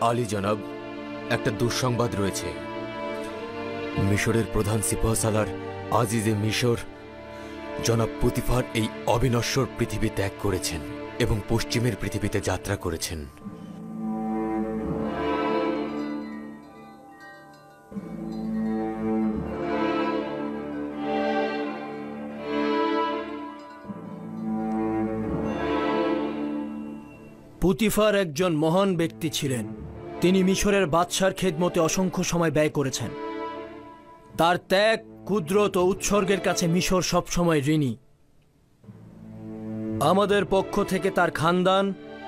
আলী জনাব, একটা দুঃসংবাদ রয়েছে। মিশরের প্রধান সিপাহসালার আজিজে মিশর জনাব পুতিফার এই অবিনশ্বর পৃথিবী ত্যাগ করেছেন এবং পশ্চিমের পৃথিবীতে যাত্রা করেছেন। পুতিফার একজন মহান ব্যক্তি ছিলেন। তিনি মিশরের বাদশার খেদমতে অসংখ্য সময় ব্যয় করেছেন। তার ত্যাগ, কুদরত ও উৎসর্গের কাছে মিশর সবসময় ঋণী। আমাদের পক্ষ থেকে তার খানদান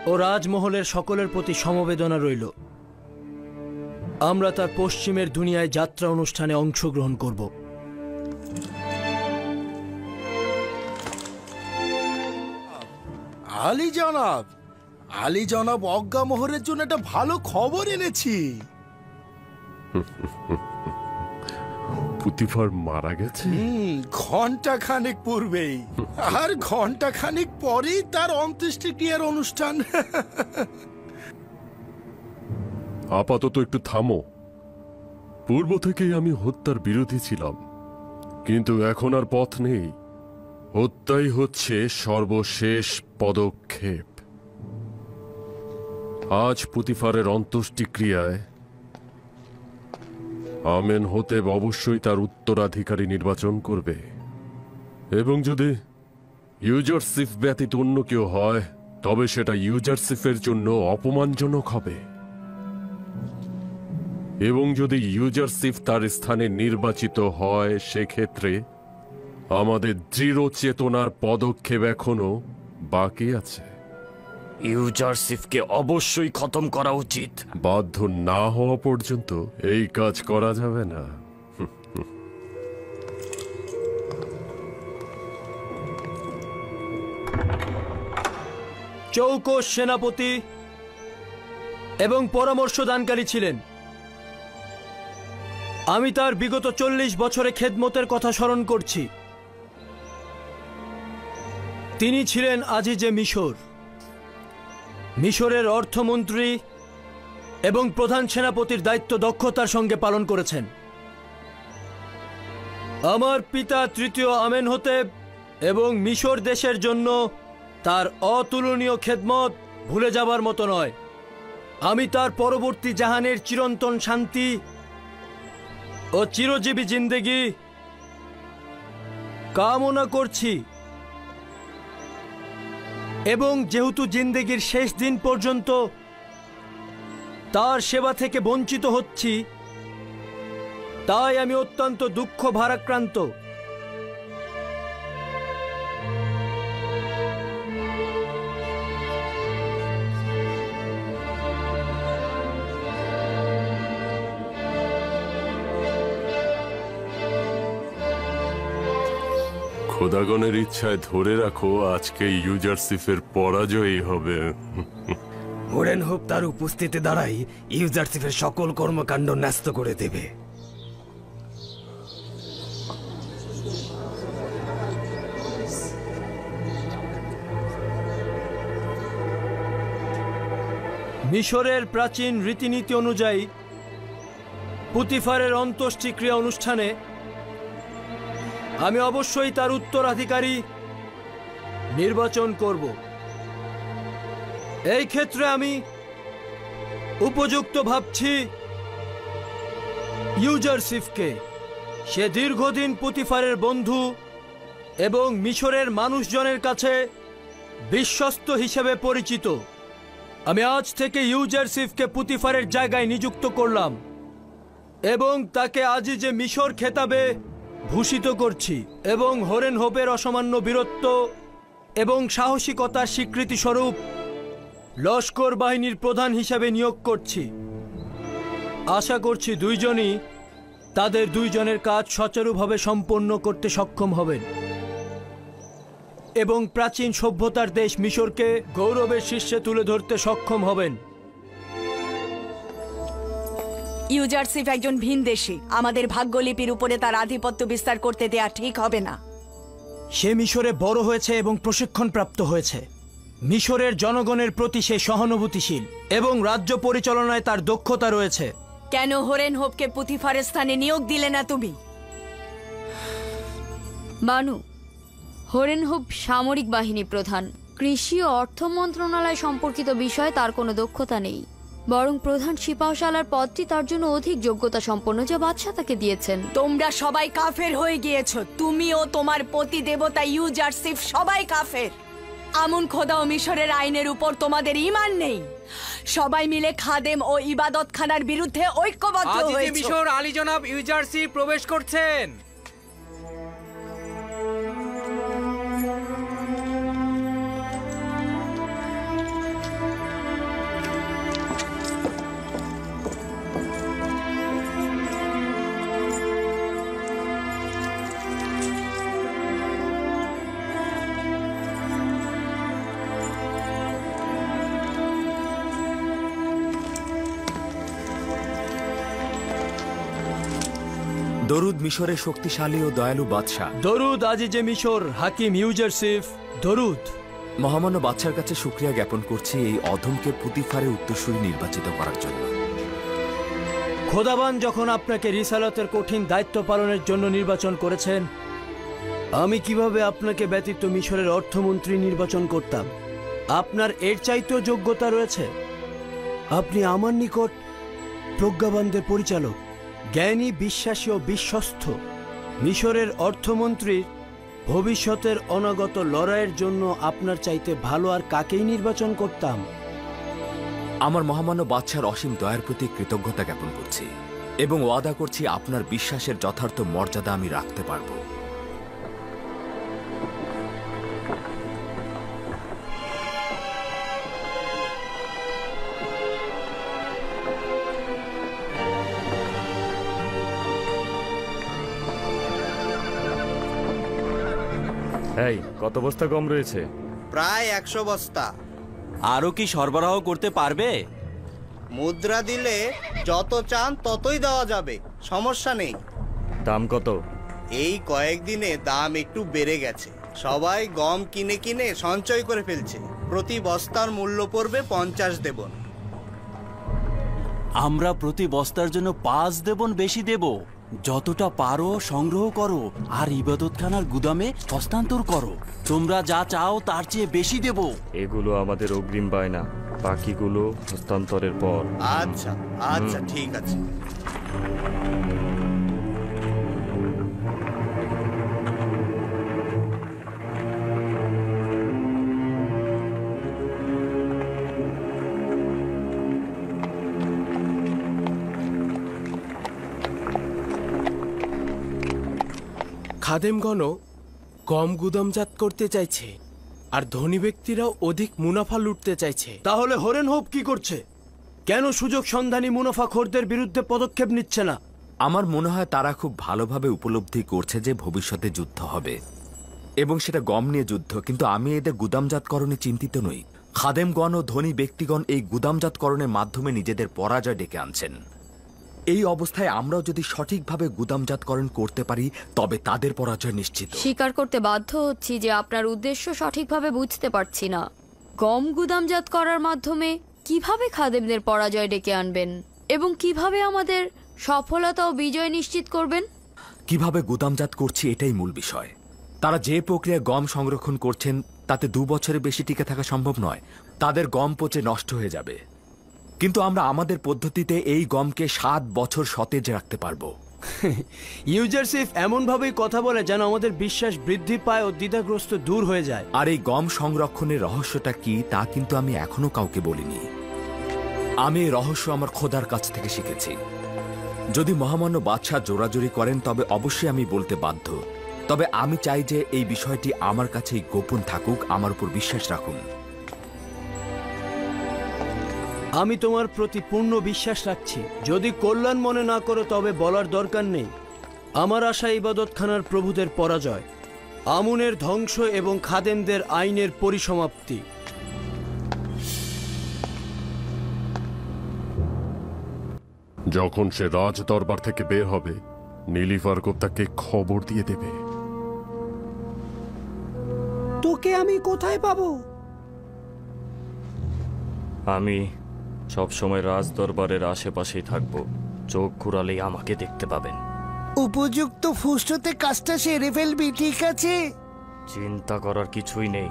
ও রাজমহলের সকলের প্রতি সমবেদনা রইল। আমরা তার পশ্চিমের দুনিয়ায় যাত্রা অনুষ্ঠানে অংশগ্রহণ করব। আলী জনাব অজ্ঞা মোহরের জন্য একটা ভালো খবর এনেছি। পুতিফার মারা গেছে ঘন্টা খানেক পূর্বেই, আর ঘন্টা খানেক পরেই তার অন্ত্যেষ্টিক্রিয়ার অনুষ্ঠান। আপাতত একটু থামো। পূর্ব থেকেই আমি হত্যার বিরোধী ছিলাম, কিন্তু এখন আর পথ নেই। হত্যাই হচ্ছে সর্বশেষ পদক্ষেপ। আজ পুতিফারের অন্ত্যেষ্টিক্রিয়ায় আমেনহোতেব অবশ্যই তার উত্তরাধিকারী নির্বাচন করবে, এবং যদি ইউজারসিফ ব্যতীত অন্য কেউ হয় তবে সেটা ইউজারসিফের জন্য অপমানজনক হবে। এবং যদি ইউজারসিফ তার স্থানে নির্বাচিত হয়, সেক্ষেত্রে আমাদের দৃঢ় চেতনার পদক্ষেপ এখনো বাকি আছে। ইউজারসিফকে অবশ্যই খতম করা উচিত। বাধ্য না হওয়া পর্যন্ত এই কাজ করা যাবে না। চৌকস সেনাপতি এবং পরামর্শদানকারী ছিলেন। আমি তার বিগত 40 বছরে খেদমতের কথা স্মরণ করছি। তিনি ছিলেন আজিজে মিশর, মিশরের অর্থমন্ত্রী এবং প্রধান সেনাপতির দায়িত্ব দক্ষতার সঙ্গে পালন করেছেন। আমার পিতা তৃতীয় আমেনহোতেব এবং মিশর দেশের জন্য তার অতুলনীয় খেদমত ভুলে যাবার মতো নয়। আমি তার পরবর্তী জাহানের চিরন্তন শান্তি ও চিরজীবী জিন্দেগি কামনা করছি, এবং যেহেতু জিন্দেগির শেষ দিন পর্যন্ত তার সেবা থেকে বঞ্চিত হচ্ছি, তাই আমি অত্যন্ত দুঃখ ভারাক্রান্ত। খোদাগণের ইচ্ছায় ধরে রাখো, আজকে ইউজারসিফের পরাজয়ই হবে। হোরেনহোপ তার উপস্থিতি দ্বারাই ইউজারসিফের সকল কর্মকাণ্ড ন্যস্ত করে দেবে। মিশরের প্রাচীন রীতিনীতি অনুযায়ী পুতিফারের অন্ত্যেষ্টিক্রিয়া অনুষ্ঠানে আমি অবশ্যই তার উত্তরাধিকারী নির্বাচন করব। এই ক্ষেত্রে আমি উপযুক্ত ভাবছি ইউজারসিফকে। সে দীর্ঘদিন পুতিফারের বন্ধু এবং মিশরের মানুষজনের কাছে বিশ্বস্ত হিসেবে পরিচিত। আমি আজ থেকে ইউজারসিফকে পুতিফারের জায়গায় নিযুক্ত করলাম এবং তাকে আজিজে মিশর খেতাবে ভূষিত করছি, এবং হোরেনহোপের অসামান্য বীরত্ব এবং সাহসিকতার স্বীকৃতিস্বরূপ লস্কর বাহিনীর প্রধান হিসাবে নিয়োগ করছি। আশা করছি দুইজনই তাদের দুইজনের কাজ সুচারুভাবে সম্পন্ন করতে সক্ষম হবেন এবং প্রাচীন সভ্যতার দেশ মিশরকে গৌরবের শীর্ষে তুলে ধরতে সক্ষম হবেন। ইউজারসিফ একজন ভিনদেশী। আমাদের ভাগ্যলিপির উপরে তার আধিপত্য বিস্তার করতে দেয়া ঠিক হবে না। সে মিশরে বড় হয়েছে এবং প্রশিক্ষণ প্রাপ্ত হয়েছে। মিশরের জনগণের প্রতি সে সহানুভূতিশীল এবং রাজ্য পরিচালনায় তার দক্ষতা রয়েছে। কেন হরেন হোপকে পুতিফারের স্থানে নিয়োগ দিলে না তুমি? বানু, হরেন হোপ সামরিক বাহিনী প্রধান। কৃষি ও অর্থ মন্ত্রণালয় সম্পর্কিত বিষয়ে তার কোনো দক্ষতা নেই, বরং প্রধান সিপাহসালার পদটি তার জন্য অধিক যোগ্যতা সম্পন্ন, যা বাদশাহ তাকে দিয়েছেন। তোমরা সবাই কাফের হয়ে গিয়েছো। তুমি ও তোমার পতি দেবতা ইউজারসিফ সবাই কাফের। আমুন খোদা ও মিশরের আইনের উপর তোমাদের ঈমান নেই। সবাই মিলে খাদেম ও ইবাদতখানার বিরুদ্ধে ঐক্যবদ্ধ হয়েছে। মিশর আলী জনাব ইউজারসিফ প্রবেশ করছেন। দরুদ মিশরের শক্তিশালী ও দয়ালু বাদশাহ। দরুদ আজিজে মিশর হাকিম ইউজারসিফ। দরুদ। মহামান্য বাদশার কাছে শুকরিয়া জ্ঞাপন করছি এই অধমকে পুতিফারে উত্তরসূরি নির্বাচিত করার জন্য। খোদাবান যখন আপনাকে রিসালাতের কঠিন দায়িত্ব পালনের জন্য নির্বাচন করেছেন, আমি কিভাবে আপনাকে ব্যতীত মিশরের অর্থমন্ত্রী নির্বাচন করতাম? আপনার এর চাইতেও যোগ্যতা রয়েছে। আপনি আমার নিকট প্রজ্ঞাবানদের পরিচালক, জ্ঞানী, বিশ্বাসী ও বিশ্বস্ত। মিশরের অর্থমন্ত্রীর ভবিষ্যতের অনাগত লড়াইয়ের জন্য আপনার চাইতে ভালো আর কাকেই নির্বাচন করতাম? আমার মহামান্য বাদশার অসীম দয়ার প্রতি কৃতজ্ঞতা জ্ঞাপন করছি এবং ওয়াদা করছি আপনার বিশ্বাসের যথার্থ মর্যাদা আমি রাখতে পারব। এই কত বস্তা গম রয়েছে? প্রায় 100 বস্তা। আরো কি সরবরাহ করতে পারবে? মুদ্রা দিলে যত চান ততই দেওয়া যাবে, সমস্যা নেই। দাম কত? এই কয়েকদিনে দাম একটু বেড়ে গেছে। সবাই গম কিনে কিনে সঞ্চয় করে ফেলছে। প্রতি বস্তার মূল্য পড়বে 50 দেবন। আমরা প্রতি বস্তার জন্য 5 দেবন বেশি দেব। যতটা পারো সংগ্রহ করো আর ইবাদতখানার গুদামে হস্তান্তর করো। তোমরা যা চাও তার চেয়ে বেশি দেব। এগুলো আমাদের অগ্রিম বায়না, বাকিগুলো হস্তান্তরের পর। আচ্ছা আচ্ছা, ঠিক আছে। খাদেমগণ গম গুদামজাত করতে চাইছে, আর ধনী ব্যক্তিরাও অধিক মুনাফা লুটতে চাইছে। তাহলে হরেন হোপ কি করছে? কেন সুযোগ সন্ধানী মুনাফাখোরদের বিরুদ্ধে পদক্ষেপ নিচ্ছে না? আমার মনে হয় তারা খুব ভালোভাবে উপলব্ধি করছে যে ভবিষ্যতে যুদ্ধ হবে এবং সেটা গম নিয়ে যুদ্ধ। কিন্তু আমি এদের গুদামজাতকরণে চিন্তিত নই। খাদেমগণ ও ধনী ব্যক্তিগণ এই গুদামজাতকরণের মাধ্যমে নিজেদের পরাজয় ডেকে আনছেন। এই অবস্থায় আমরাও যদি সঠিকভাবে গুদামজাতকরণ করতে পারি তবে তাদের পরাজয় নিশ্চিত। স্বীকার করতে বাধ্য হচ্ছি যে আপনার উদ্দেশ্য সঠিকভাবে বুঝতে পারছি না। গম গুদামজাত করার মাধ্যমে কিভাবে খাদেমদের পরাজয় ডেকে আনবেন এবং কিভাবে আমাদের সফলতা ও বিজয় নিশ্চিত করবেন? কিভাবে গুদামজাত করছি এটাই মূল বিষয়। তারা যে প্রক্রিয়ায় গম সংরক্ষণ করছেন তাতে 2 বছরের বেশি টিকে থাকা সম্ভব নয়। তাদের গম পচে নষ্ট হয়ে যাবে, কিন্তু আমরা আমাদের পদ্ধতিতে এই গমকে 7 বছর সতেজ রাখতে পারবো। ইউজারসিফ এমনভাবেই কথা বলে যেন আমাদের বিশ্বাস বৃদ্ধি পায় ও দ্বিধাগ্রস্ত দূর হয়ে যায়। আর এই গম সংরক্ষণের রহস্যটা কি তা কিন্তু আমি এখনো কাউকে বলিনি। আমি এই রহস্য আমার খোদার কাছ থেকে শিখেছি। যদি মহামান্য বাদশাহ জোরাজোরি করেন তবে অবশ্যই আমি বলতে বাধ্য। তবে আমি চাই যে এই বিষয়টি আমার কাছেই গোপন থাকুক। আমার উপর বিশ্বাস রাখুন। আমি তোমার প্রতি পূর্ণ বিশ্বাস রাখছি। যদি কল্যাণ মনে না করো তবে বলার দরকার নেই। আমার আশা ইবাদতখানার প্রভুদের পরাজয়, আমুনের ধ্বংস এবং খাদেমদের আইনের পরিসমাপ্তি। যখন সে রাজ দরবার থেকে বের হবে, নীলিফারকব তাকে খবর দিয়ে দেবে। তোকে আমি কোথায় পাবো? আমি সবসময় রাজ দরবারের আশেপাশেই থাকব। চোখ ঘুরালেই আমাকে দেখতে পাবেন। উপযুক্ত ফুসতে কাজটা সেরে ফেলবি, ঠিক আছে? চিন্তা করার কিছুই নেই,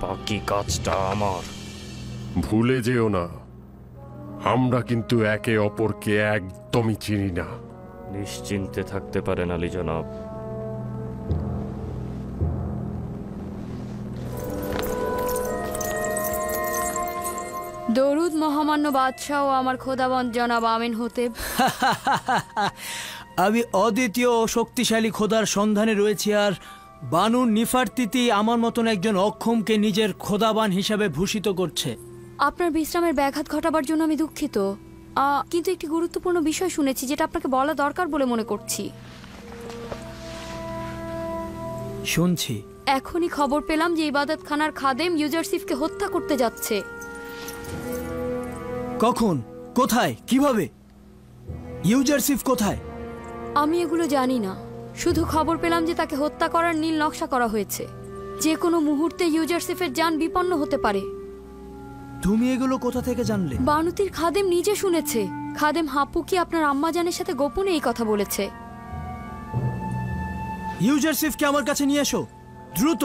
বাকি কাজটা আমার। ভুলে যেও না, আমরা কিন্তু একে অপরকে একদমই চিনি না। নিশ্চিন্তে থাকতে পারেন আলী জনাব। দরুদ মহামান্য বাদশাহ ও আমার খোদাবন্দ জনাব আমিন হতেব। আমি অদ্বিতীয় ও শক্তিশালী খোদার সন্ধানে রয়েছি, আর বানুর নিফারতিতি আমার মতন একজন অক্ষমকে নিজের খোদাবান হিসাবে ভূষিত করছে। আপনার বিশ্রামের ব্যাঘাত ঘটাবার জন্য আমি দুঃখিত, কিন্তু একটি গুরুত্বপূর্ণ বিষয় শুনেছি যেটা আপনাকে বলা দরকার বলে মনে করছি। শুনছি। এখনই খবর পেলাম যে ইবাদতখানার খাদেম ইউজারসিফকে হত্যা করতে যাচ্ছে। কখন, কোথায়, কিভাবে? ইউজারসিফ কোথায়? আমি এগুলো জানি না, শুধু খবর পেলাম যে তাকে হত্যা করার নীল নকশা করা হয়েছে। যে কোনো মুহূর্তে ইউজারসিফের যান বিপন্ন হতে পারে। তুমি এগুলো কোথা থেকে জানলে? বানুতির খাদেম নিজে শুনেছে। খাদেম হাপুকি আপনার আম্মাজানের সাথে গোপনে এই কথা বলেছে। ইউজারসিফকে আমার কাছে নিয়ে এসো, দ্রুত।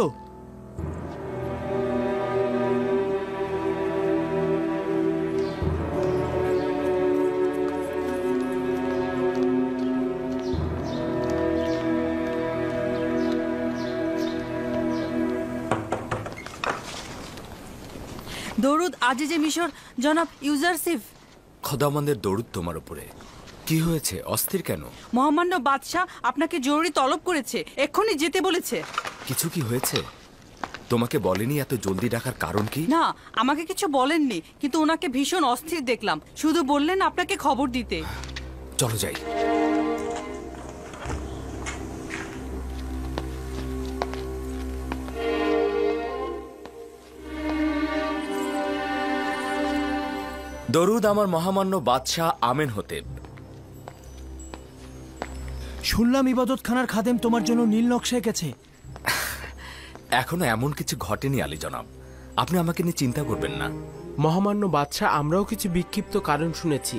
দরুদ আজিজে মিশর জনাব ইউজারসিফ। খোদাবন্দের দরুদ তোমার উপরে। কি হয়েছে, অস্থির কেন? মহামান্য বাদশাহ আপনাকে জরুরি তলব করেছে, এক্ষুনি যেতে বলেছে। কিছু কি হয়েছে? তোমাকে বলেনি এত জলদি ডাকার কারণ কি? না, আমাকে কিছু বলেননি, কিন্তু ওনাকে ভীষণ অস্থির দেখলাম। শুধু বললেন আপনাকে খবর দিতে। চলো যাই। দরুদ আমার মহামান্য বাদশাহ আমেন হতেব। শুনলাম ইবাদতখানার খাদেম তোমার জন্য নীল নকশা এঁকেছে। এখনো এমন কিছু ঘটেনি আলী জনাব, আপনি আমাকে নিয়ে চিন্তা করবেন না। মহামান্য বাদশাহ, আমরাও কিছু বিক্ষিপ্ত কারণ শুনেছি।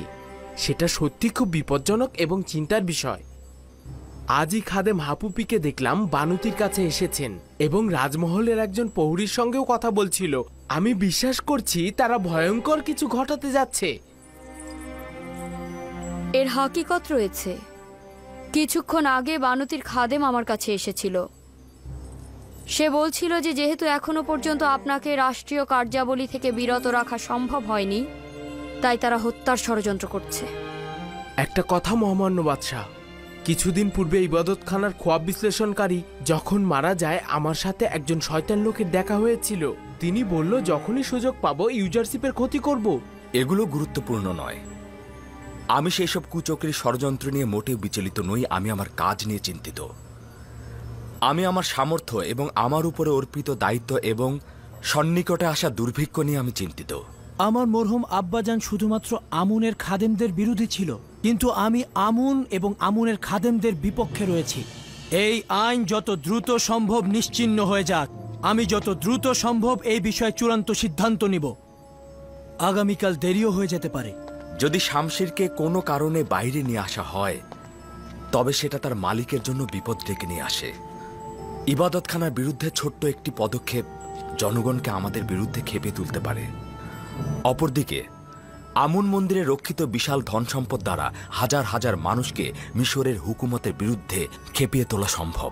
সেটা সত্যি খুব বিপজ্জনক এবং চিন্তার বিষয়। আজই খাদেম হাপুপিকে দেখলাম বানুতির কাছে এসেছেন এবং রাজমহলের একজন প্রহরীর সঙ্গেও কথা বলছিল। আমি বিশ্বাস করছি তারা ভয়ঙ্কর কিছু ঘটাতে যাচ্ছে। এর হাকিকত রয়েছে। কিছুক্ষণ আগে বানুতির খাদেম আমার কাছে এসেছিল। সে বলছিল যে যেহেতু এখনো পর্যন্ত আপনাকে রাষ্ট্রীয় কার্যাবলী থেকে বিরত রাখা সম্ভব হয়নি, তাই তারা হত্যার ষড়যন্ত্র করছে। একটা কথা মহামান্য বাদশাহ, কিছুদিন পূর্বে ইবাদতখানার খোয়াব বিশ্লেষণকারী যখন মারা যায়, আমার সাথে একজন শয়তান লোকের দেখা হয়েছিল। তিনি বলল যখনই সুযোগ পাবো ইউজারশিপের ক্ষতি করব। এগুলো গুরুত্বপূর্ণ নয়। আমি সেই সব কুচক্রী ষড়যন্ত্র নিয়ে মোটেও বিচলিত নই। আমি আমার কাজ নিয়ে চিন্তিত। আমি আমার সামর্থ্য এবং আমার উপরে অর্পিত দায়িত্ব এবং সন্নিকটে আসা দুর্ভিক্ষ নিয়ে আমি চিন্তিত। আমার মরহুম আব্বাজান শুধুমাত্র আমুনের খাদেমদের বিরোধী ছিল, কিন্তু আমি আমুন এবং আমুনের খাদেমদের বিপক্ষে রয়েছি। এই আইন যত দ্রুত সম্ভব নিশ্চিহ্ন হয়ে যাক। আমি যত দ্রুত সম্ভব এই বিষয়ে চূড়ান্ত সিদ্ধান্ত নিব। আগামীকাল দেরিও হয়ে যেতে পারে। যদি শামশিরকে কোনো কারণে বাইরে নিয়ে আসা হয়, তবে সেটা তার মালিকের জন্য বিপদ ডেকে নিয়ে আসে। ইবাদতখানার বিরুদ্ধে ছোট্ট একটি পদক্ষেপ জনগণকে আমাদের বিরুদ্ধে খেপে তুলতে পারে। অপরদিকে আমুন মন্দিরে রক্ষিত বিশাল ধন সম্পদ দ্বারা হাজার হাজার মানুষকে মিশরের হুকুমতের বিরুদ্ধে খেপিয়ে তোলা সম্ভব।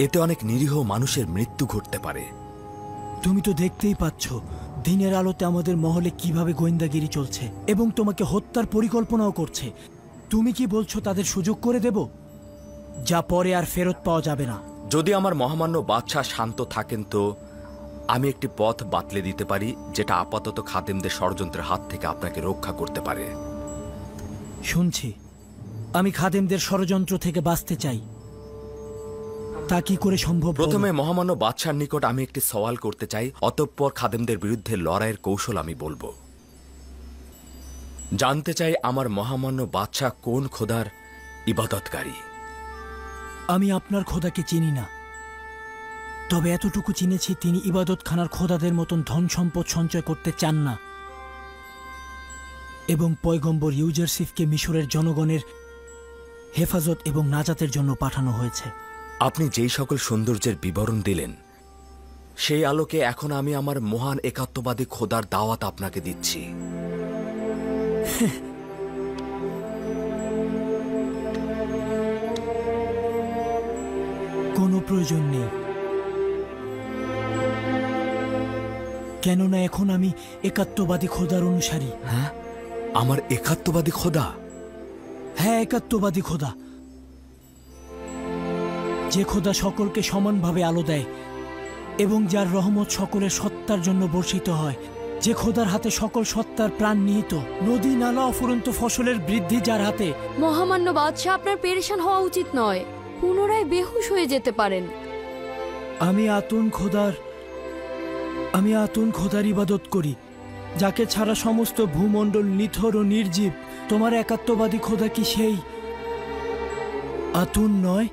এতে অনেক নিরীহ মানুষের মৃত্যু ঘটতে পারে। তুমি তো দেখতেই পাচ্ছ দিনের আলোতে আমাদের মহলে কিভাবে গোয়েন্দাগিরি চলছে এবং তোমাকে হত্যার পরিকল্পনাও করছে। তুমি কি বলছো তাদের সুযোগ করে দেব, যা পরে আর ফেরত পাওয়া যাবে না? যদি আমার মহামান্য বাদশাহ শান্ত থাকেন, তো আমি একটি পথ বাতলে দিতে পারি, যেটা আপাতত খাদেমদের ষড়যন্ত্রের হাত থেকে আপনাকে রক্ষা করতে পারে। শুনছি, আমি খাদেমদের ষড়যন্ত্র থেকে বাঁচতে চাই। তা কি করে সম্ভব? প্রথমে মহামান্য বাদশার নিকট আমি একটি সওয়াল করতে চাই, অতঃপর খাদেমদের বিরুদ্ধে লড়াইয়ের কৌশল আমি বলবো। জানতে চাই আমার মহামান্য বাদশাহ কোন খোদার ইবাদতকারী। আমি আপনার খোদাকে চিনি না, তবে এতটুকু চিনেছি তিনি ইবাদতখানার খোদাদের মতন ধন সম্পদ সঞ্চয় করতে চান না। এবং পয়গম্বর ইউজারসিফকে মিশরের জনগণের হেফাজত এবং নাজাতের জন্য পাঠানো হয়েছে। আপনি যেই সকল সৌন্দর্যের বিবরণ দিলেন, সেই আলোকে এখন আমি আমার মহান একাত্মবাদী খোদার দাওয়াত আপনাকে দিচ্ছি। কোনো প্রয়োজন নেই, কেননা এখন আমি একাত্মবাদী খোদার অনুসারী। হ্যাঁ, আমার একাত্মবাদী খোদা? হ্যাঁ, একাত্মবাদী খোদা, যে খোদা সকলকে সমানভাবে আলো দেয় এবং যার রহমত সকলের সত্তার জন্য বর্ষিত হয়, যে খোদার হাতে সকল সত্তার প্রাণ নিহিত, নদী নালা অফুরন্ত ফসলের বৃদ্ধি যার হাতে। মহামান্য বাদশাহ, আপনার পেরেশান হওয়া উচিত নয়, পুনরায় বেহুশ হয়ে যেতে পারেন। আমি আতুন খোদার ইবাদত করি, যাকে ছাড়া সমস্ত ভূমণ্ডল নিথর ও নির্জীব। তোমার একাত্মবাদী খোদা কি সেই আতুন নয়?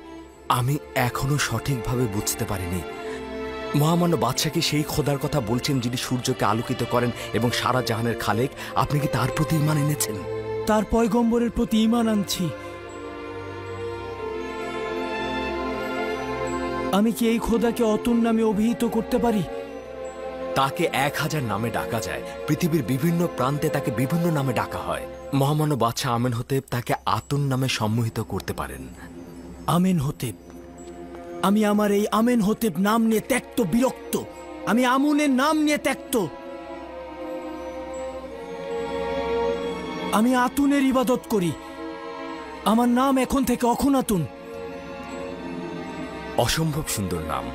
আমি এখনো সঠিকভাবে বুঝতে পারিনি। মহামান্য বাদশাহ কি সেই খোদার কথা বলছেন যিনি সূর্যকে আলোকিত করেন এবং সারা জাহানের খালেক? আপনি কি তার প্রতি ঈমান এনেছেন? তার পয়গম্বরের প্রতি ঈমান আনছি। আমি কি এই খোদাকে অতুন নামে অভিহিত করতে পারি? তাকে 1000 নামে ডাকা যায়। পৃথিবীর বিভিন্ন প্রান্তে তাকে বিভিন্ন নামে ডাকা হয়। মহামান্য বাদশাহ আমেনহোতেপ তাকে আতুন নামে সম্মোহিত করতে পারেন। আমেনহোতেপ? আমি আমার এই আমেনহোতেপ নাম নিয়ে ত্যক্ত, বিরক্ত। আমি আমুনের নাম নিয়ে ত্যক্ত। আমি আতুনের ইবাদত করি। আমার নাম এখন থেকে অখনাতুন। অসম্ভব সুন্দর নাম,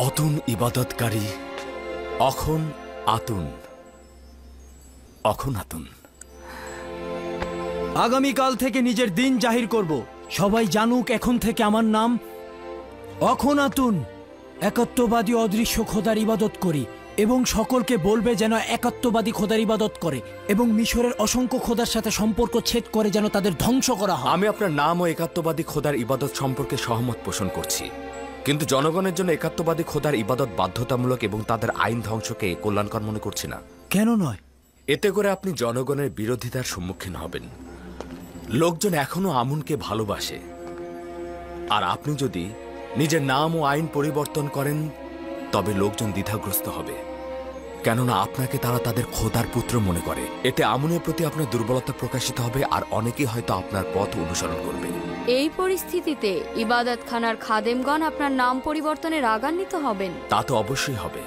অতুন ইবাদতকারী, অখন আতুন, অখনাতুন। আগামীকাল থেকে নিজের দিন জাহির করব। সবাই জানুক এখন থেকে আমার নাম অখনাতুন। একাত্মবাদী অদৃশ্য খোদার ইবাদত করি এবং সকলকে বলবে যেন একাত্মবাদী খোদার ইবাদত করে এবং মিশরের অসংখ্য খোদার সাথে সম্পর্ক ছেদ করে যেন তাদের ধ্বংস করা হয়। আমি আপনার নাম ও একাত্মবাদী খোদার ইবাদত সম্পর্কে সহমত পোষণ করছি, কিন্তু জনগণের জন্য একাত্মবাদী খোদার ইবাদত বাধ্যতামূলক এবং তাদের আইন ধ্বংসকে কল্যাণকর মনে করছি না। কেন নয়? এতে করে আপনি জনগণের বিরোধিতার সম্মুখীন হবেন। লোকজন এখনো আমুনকে ভালোবাসে, আর আপনি যদি নিজের নাম ও আইন পরিবর্তন করেন তবে লোকজন দ্বিধাগ্রস্ত হবে, কেননা আপনাকে তারা তাদের খোদার পুত্র মনে করে। এতে আমুনের প্রতি আপনার দুর্বলতা প্রকাশিত হবে, আর অনেকেই হয়তো আপনার পথ অনুসরণ করবে। এই পরিস্থিতিতে ইবাদতখানার খাদেমগণ আপনার নাম পরিবর্তনে রাগান্বিত হবেন। তা তো অবশ্যই হবে।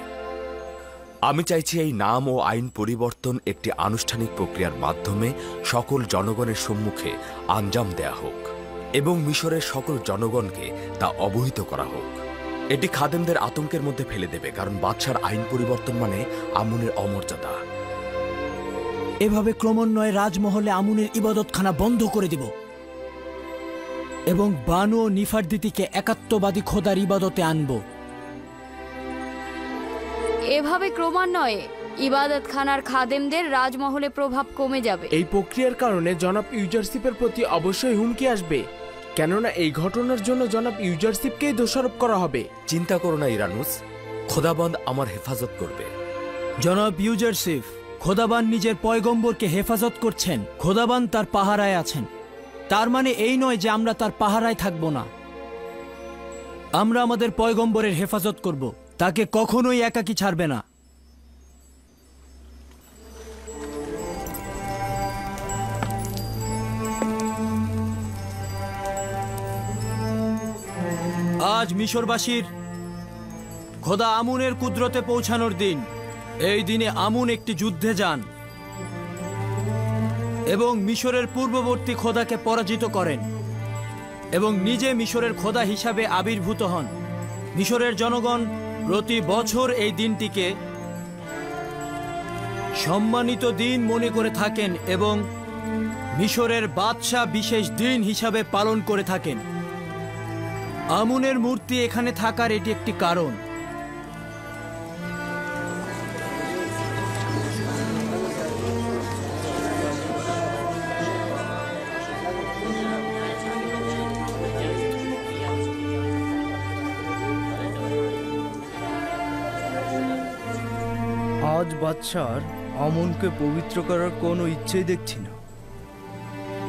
আমি চাইছি এই নাম ও আইন পরিবর্তন একটি আনুষ্ঠানিক প্রক্রিয়ার মাধ্যমে সকল জনগণের সম্মুখে আঞ্জাম দেয়া হোক এবং মিশরের সকল জনগণকে তা অবহিত করা হোক। এটি খাদেমদের আতঙ্কের মধ্যে ফেলে দেবে, কারণ বাদশার আইন পরিবর্তন মানে আমুনের অমর্যাদা। এভাবে ক্রমান্বয়ে রাজমহলে আমুনের ইবাদতখানা বন্ধ করে দিব এবং বানু ও নিফারদিতিকে একাত্মবাদী খোদার ইবাদতে আনব। এভাবে ক্রমান্বয়ে ইবাদতখানার খাদেমদের রাজমহলে প্রভাব কমে যাবে। এই প্রক্রিয়ার কারণে জনাব ইউজারশিপের প্রতি অবশ্যই হুমকি আসবে, কেননা এই ঘটনার জন্য জনাব ইউজারশিপকেই দোষারোপ করা হবে। চিন্তা করো না ইরানুস, খোদাবন্দ আমার হেফাজত করবে। জনাব ইউজারশিপ, খোদাবান নিজের পয়গম্বরকে হেফাজত করছেন। খোদাবান তার পাহারায় আছেন। তার মানে এই নয় যে আমরা তার পাহারায় থাকব না। আমরা আমাদের পয়গম্বরের হেফাজত করব, তাকে কখনোই একাকী ছাড়বে না। আজ মিশরবাসীর খোদা আমুনের কুদরতে পৌঁছানোর দিন। এই দিনে আমুন একটি যুদ্ধে যান এবং মিশরের পূর্ববর্তী খোদাকে পরাজিত করেন এবং নিজে মিশরের খোদা হিসাবে আবির্ভূত হন। মিশরের জনগণ প্রতি বছর এই দিনটিকে সম্মানিত দিন মনে করে থাকেন এবং মিশরের বাদশাহ বিশেষ দিন হিসাবে পালন করে থাকেন। আমুনের মূর্তি এখানে থাকার এটি একটি কারণ। আজ বাদশার আমনকে পবিত্র করার কোনো ইচ্ছেই দেখছি না।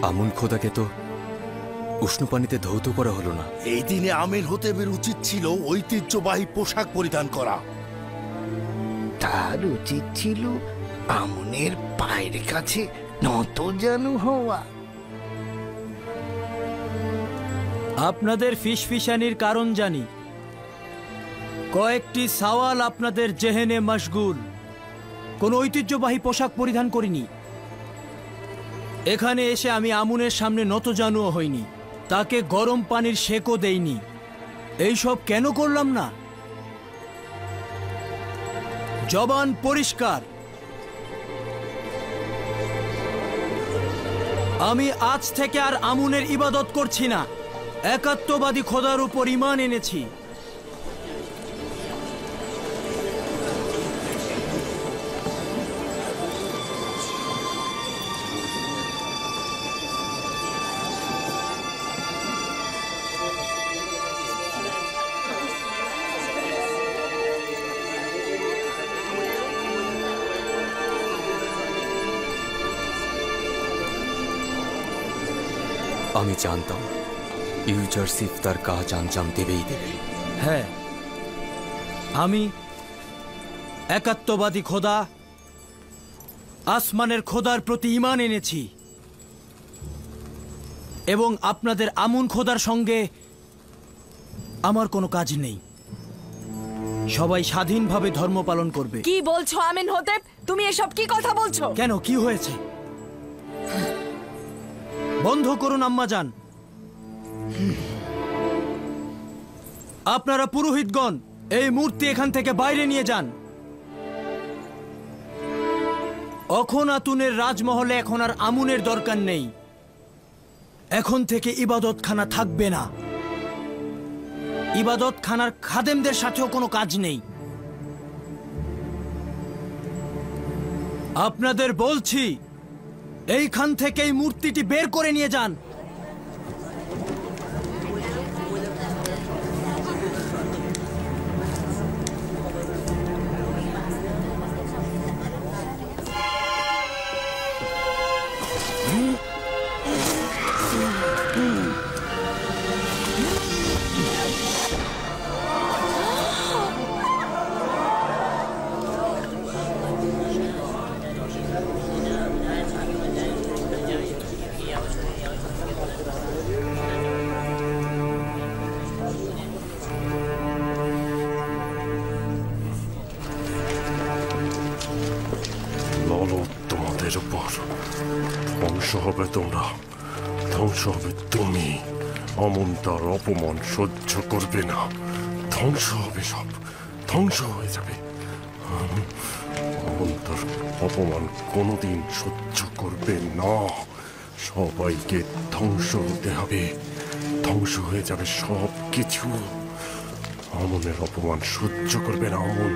আমুন খোদাকে তো উষ্ণ পানিতে ধৌত করা হলো না। এই দিনে আমেন হতেবের উচিত ছিল ঐতিহ্যবাহী পোশাক পরিধান করা। তার উচিত ছিল আমনের পায়ের কাছে নতজানু হওয়া। আপনাদের ফিসফিসানির কারণ জানি। কয়েকটি সওয়াল আপনাদের জেহেনে মশগুল। কোনো ঐতিহ্যবাহী পোশাক পরিধান করিনি। এখানে এসে আমি আমুনের সামনে নতজানুও হইনি, তাকে গরম পানির সেকও দেইনি। এইসব কেন করলাম না? জবান পরিষ্কার। আমি আজ থেকে আর আমুনের ইবাদত করছি না, একাত্মবাদী খোদার উপর ঈমান এনেছি। আমি জানতাম ইউজারসিফ তার কাজ আঞ্জাম দেবেই দেবে। হ্যাঁ, আমি একাত্মবাদী খোদা, আসমানের খোদার প্রতি ঈমান এনেছি এবং আপনাদের আমুন খোদার সঙ্গে আমার কোনো কাজ নেই। সবাই স্বাধীনভাবে ধর্ম পালন করবে। কি বলছো আমেন হতেব? তুমি এসব কি কথা বলছো? কেন, কি হয়েছে? বন্ধ করুন আম্মাজান। আপনারা পুরোহিতগণ এই মূর্তি এখান থেকে বাইরে নিয়ে যান। অখনাতুনের রাজমহলে এখন আর আমুনের দরকার নেই। এখন থেকে ইবাদতখানা থাকবে না। ইবাদতখানার খাদেমদের সাথেও কোনো কাজ নেই। আপনাদের বলছি, এইখান থেকে এই মূর্তিটি বের করে নিয়ে যান। তোমাদের উপর ধ্বংস হবে, তোমরা ধ্বংস হবে। তুমি আমন তার অপমান সহ্য করবে না। ধ্বংস হবে, সব ধ্বংস হয়ে যাবে। আমন তার অপমান কোনোদিন সহ্য করবে না। সবাইকে ধ্বংস হতে হবে, ধ্বংস হয়ে যাবে সব কিছু। আমনের অপমান সহ্য করবে না আমন।